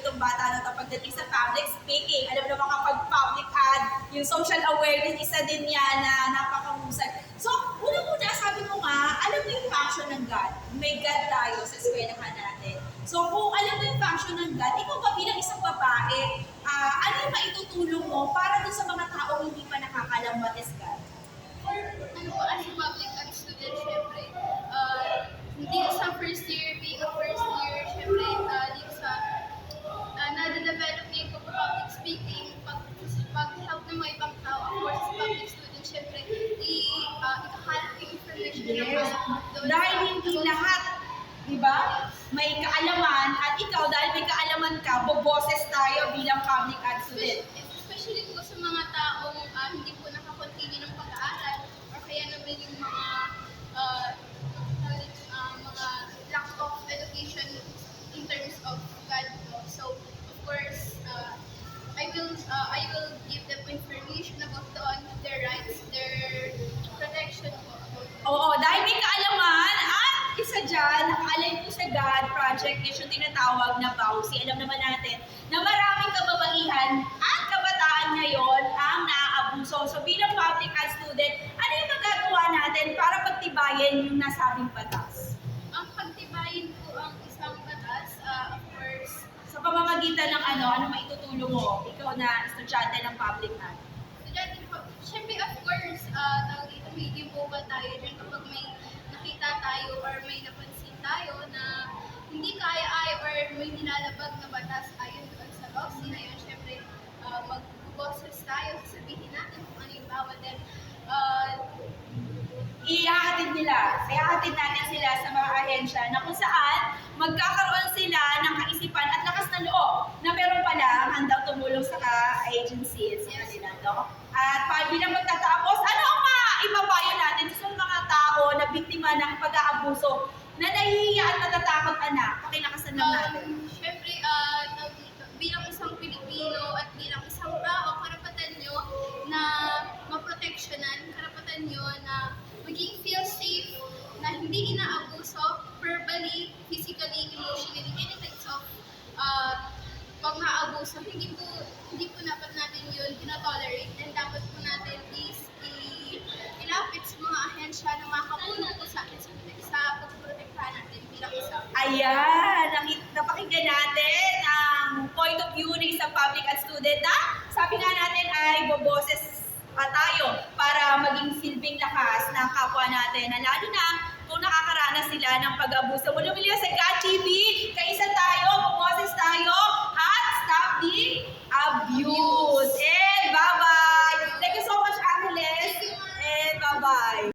itong bata na to pagdating sa public speaking. Alam naman kapag public ad, yung social awareness, isa din yan na napakahusay. So, unang-una, sabi mo nga, alam mo yung function ng God. May God tayo sa eskwelahan natin. So, kung alam mo yung function ng God, ikaw ba bilang isang babae, ano yung maitutulong mo para dun sa mga taong hindi pa nakakalam what is God? Ano po, as a public ed student, syempre, hindi sa first year, being a first year, syempre, dito sa, na-develop niyo yung public speaking, pag-help ng mga ibang tao, of course, as public student, syempre, ikahalap yung information Yes. doon. Dahil hindi lahat, di ba, may kaalaman at ikaw dahil may kaalaman ka, boboses tayo bilang public ad student. Especially po sa mga taong hindi po nakakontinue ng pag-aaral or kaya naman yung mga mga lack of education in terms of God po. So, of course, I will give them information about their rights, their protection po. Oo, dahil may kaalaman at isa dyan, nakaalay po sa God Project is yung tinatawag na BAUSI. Alam naman natin na maraming kababaihan at kabataan ngayon ang naaabuso. So bilang public ad student, ano yung magagawa natin para pagtibayin yung nasabing batas? Ang pagtibayin po ang isang batas, of course, Sa pamamagitan ng ano maitutulong mo, ikaw na estudyante ng public ad? Siyempre, of course, may mobile tayo dyan kapag may nakita tayo or may napansin tayo na hindi kaya or may nilalabag na batas ayon doon sa laws na yun. Siyempre, mag-boses tayo, sasabihin natin kung ano yung bawal. Then, ihahatid natin sila sa mga ahensya na kung saan magkakaroon sila ng kaisipan at lakas ng loob na meron pala handang tumulong sa agencies sa kanila, no? At bilang magtatapos, ano ang maipapayo natin sa mga tao na biktima ng pag-aabuso na nahihiya at natatakot, anak? Pakilakasan lang natin. Siyempre, bilang isang Pilipino at bilang isang tao, karapatan nyo na maproteksyonan, karapatan nyo na maging feel safe, na hindi inaabuso, verbally, physically, emotionally, any types of pag-aabuso. Hindi po dapat natin yun tolerate and dapat po natin is ilapit sa mga ahensya na makakatulong po sa atin sa pagprotektahan natin bilang isang. Ayan, napakinggan natin ang point of view ng isang public ad student na sabi nga natin ay boboses tayo para maging silbing lakas ng kapwa natin na lalo na kung nakakaranas sila ng pag-abuso. Muli sa God TV,